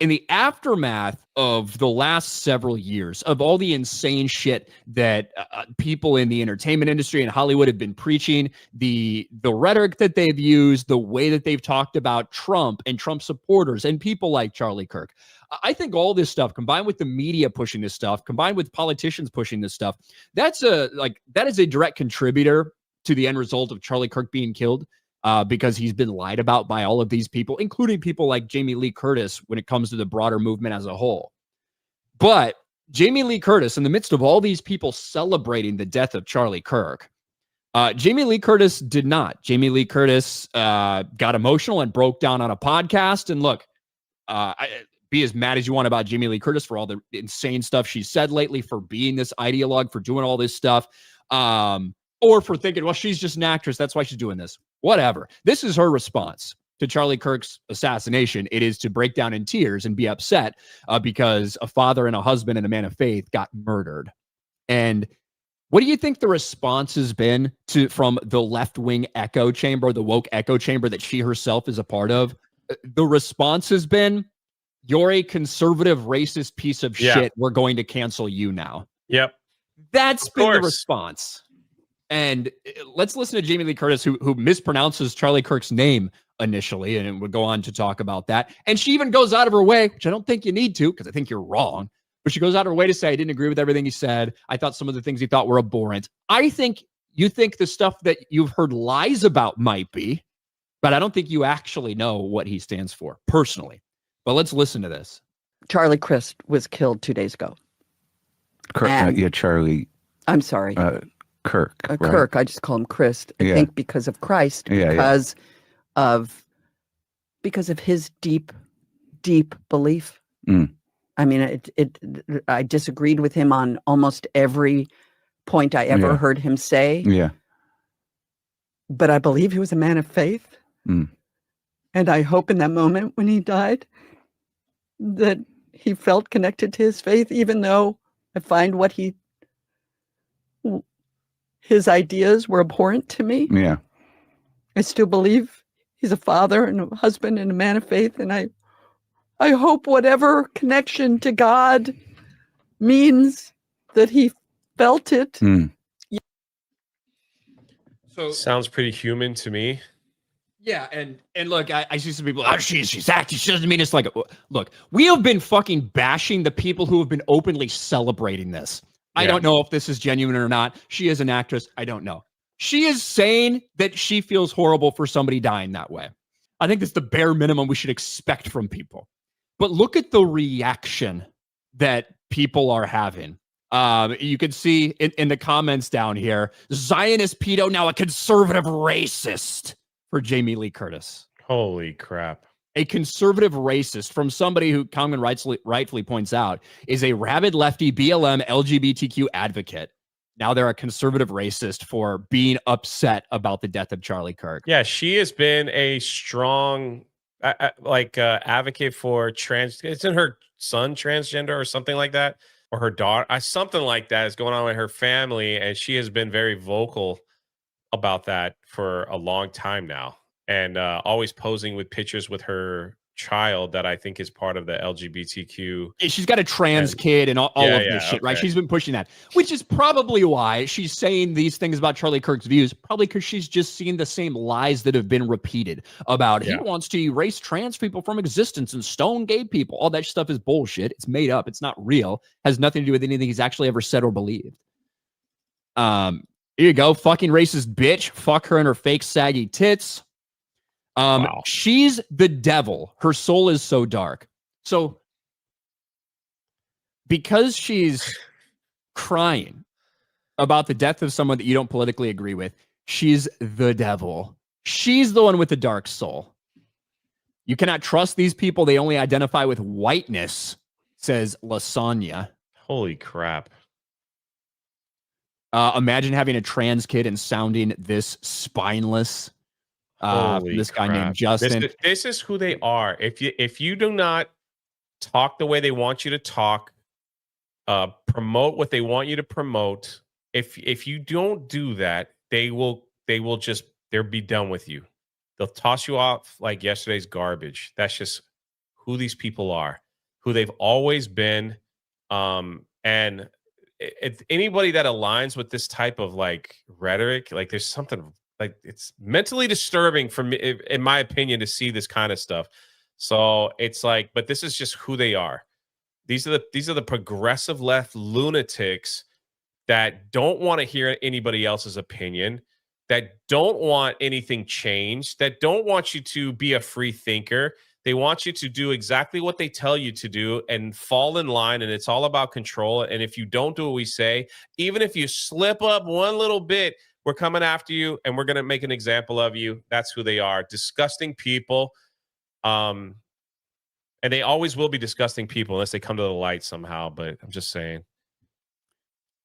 in the aftermath of the last several years of all the insane shit that people in the entertainment industry and Hollywood have been preaching, the rhetoric that they've used, the way that they've talked about Trump and Trump supporters and people like Charlie Kirk. I think all this stuff, combined with the media pushing this stuff, combined with politicians pushing this stuff, that is a direct contributor to the end result of Charlie Kirk being killed. Because he's been lied about by all of these people, including people like Jamie Lee Curtis when it comes to the broader movement as a whole. But Jamie Lee Curtis, in the midst of all these people celebrating the death of Charlie Kirk, Jamie Lee Curtis did not. Jamie Lee Curtis got emotional and broke down on a podcast. And look, be as mad as you want about Jamie Lee Curtis for all the insane stuff she said lately, for being this ideologue, for doing all this stuff, or for thinking, well, she's just an actress, that's why she's doing this. Whatever. This is her response to Charlie Kirk's assassination. It is to break down in tears and be upset because a father and a husband and a man of faith got murdered. And what do you think the response has been from the left-wing echo chamber, the woke echo chamber that she herself is a part of? The response has been, you're a conservative, racist piece of shit. We're going to cancel you now. Yep. That's been the response. And let's listen to Jamie Lee Curtis, who mispronounces Charlie Kirk's name initially, and would go on to talk about that. And she even goes out of her way, which I don't think you need to, because I think you're wrong, but she goes out of her way to say, I didn't agree with everything he said. I thought some of the things he thought were abhorrent. I think you think the stuff that you've heard lies about might be, but I don't think you actually know what he stands for, personally. But let's listen to this. Charlie Crist was killed 2 days ago. Charlie. I'm sorry. Kirk. Right? Kirk. I just call him Christ. I think because of Christ, because of his deep belief. I mean, I disagreed with him on almost every point I ever heard him say. Yeah. But I believe he was a man of faith. And I hope in that moment when he died that he felt connected to his faith, even though I find his ideas were abhorrent to me. Yeah. I still believe he's a father and a husband and a man of faith. And I hope whatever connection to God means that he felt it. So sounds pretty human to me. Yeah, and look, I see some people, she's acting, she doesn't mean it's like, look, we have been fucking bashing the people who have been openly celebrating this. I don't know if this is genuine or not. She is an actress. I don't know. She is saying that she feels horrible for somebody dying that way. I think that's the bare minimum we should expect from people. But look at the reaction that people are having. You can see in the comments down here, Zionist pedo, now a conservative racist for Jamie Lee Curtis. Holy crap. A conservative racist from somebody who Kongman rightfully points out is a rabid lefty BLM LGBTQ advocate. Now they're a conservative racist for being upset about the death of Charlie Kirk. Yeah, she has been a strong advocate for trans. Isn't her son transgender or something like that? Or her daughter? Something like that is going on with her family. And she has been very vocal about that for a long time now. And always posing with pictures with her child that I think is part of the LGBTQ. She's got a trans kid and all of this shit, right? She's been pushing that, which is probably why she's saying these things about Charlie Kirk's views, probably because she's just seen the same lies that have been repeated about he wants to erase trans people from existence and stone gay people. All that stuff is bullshit. It's made up. It's not real. Has nothing to do with anything he's actually ever said or believed. Here you go. Fucking racist bitch. Fuck her and her fake saggy tits. Wow. She's the devil. Her soul is so dark. So because she's crying about the death of someone that you don't politically agree with, she's the devil. She's the one with the dark soul. You cannot trust these people. They only identify with whiteness, says Lasagna. Holy crap. Imagine having a trans kid and sounding this spineless. This guy named Justin. This is who they are. If you do not talk the way they want you to talk, promote what they want you to promote, if you don't do that, they'll be done with you. They'll toss you off like yesterday's garbage. That's just who these people are. who they've always been. And anybody that aligns with this type of like rhetoric, like there's something like it's mentally disturbing for me, in my opinion, to see this kind of stuff. So it's like, but this is just who they are. These are the progressive left lunatics that don't want to hear anybody else's opinion, that don't want anything changed, that don't want you to be a free thinker. They want you to do exactly what they tell you to do and fall in line. And it's all about control. And if you don't do what we say, even if you slip up one little bit, we're coming after you and we're going to make an example of you. That's who they are. Disgusting people. And they always will be disgusting people unless they come to the light somehow. But I'm just saying.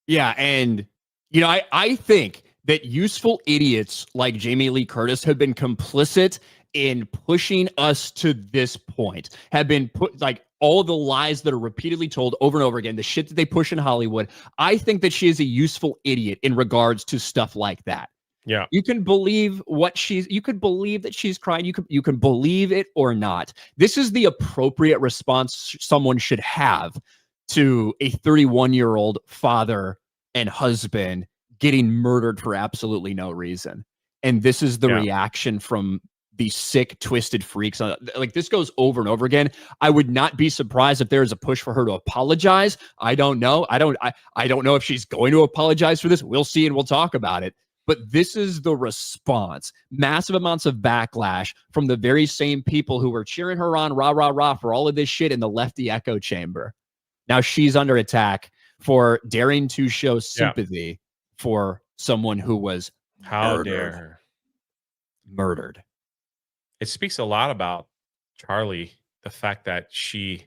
Yeah. And, you know, I think that useful idiots like Jamie Lee Curtis have been complicit in pushing us to this point, have been put like all the lies that are repeatedly told over and over again, the shit that they push in Hollywood. I think that she is a useful idiot in regards to stuff like that. Yeah. You can believe you could believe that she's crying. You can believe it or not. This is the appropriate response someone should have to a 31-year-old father and husband getting murdered for absolutely no reason. And this is the reaction from these sick, twisted freaks. Like this goes over and over again. I would not be surprised if there is a push for her to apologize. I don't know. I don't know if she's going to apologize for this. We'll see and we'll talk about it. But this is the response. Massive amounts of backlash from the very same people who were cheering her on, rah, rah, rah, for all of this shit in the lefty echo chamber. Now she's under attack for daring to show sympathy for someone who was murdered. It speaks a lot about Charlie, the fact that she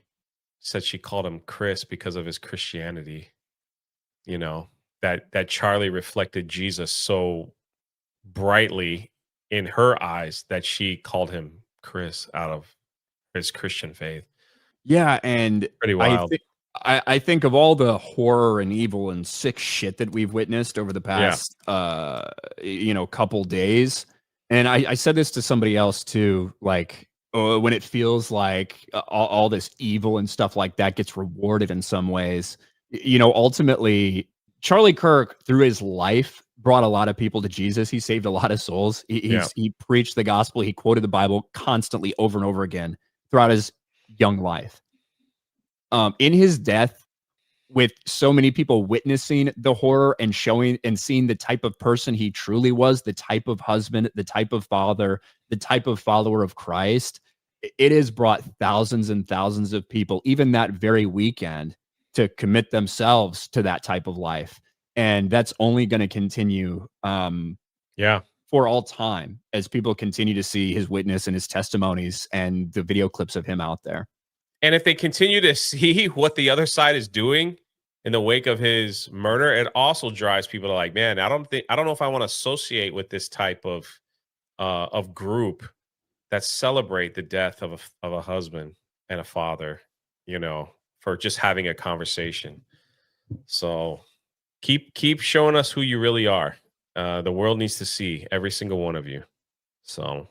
said she called him Chris because of his Christianity. You know, that Charlie reflected Jesus so brightly in her eyes that she called him Chris out of his Christian faith. Yeah, and pretty wild. I think of all the horror and evil and sick shit that we've witnessed over the past couple days. And I said this to somebody else too, like when it feels like all this evil and stuff like that gets rewarded in some ways. You know, ultimately, Charlie Kirk, through his life, brought a lot of people to Jesus. He saved a lot of souls. He preached the gospel. He quoted the Bible constantly over and over again throughout his young life. In his death, with so many people witnessing the horror and showing and seeing the type of person he truly was, the type of husband, the type of father, the type of follower of Christ, it has brought thousands and thousands of people, even that very weekend, to commit themselves to that type of life. And that's only going to continue for all time as people continue to see his witness and his testimonies and the video clips of him out there. And if they continue to see what the other side is doing in the wake of his murder, it also drives people to like, man, I don't know if I want to associate with this type of group that celebrate the death of a husband and a father, you know, for just having a conversation. So keep showing us who you really are. The world needs to see every single one of you. So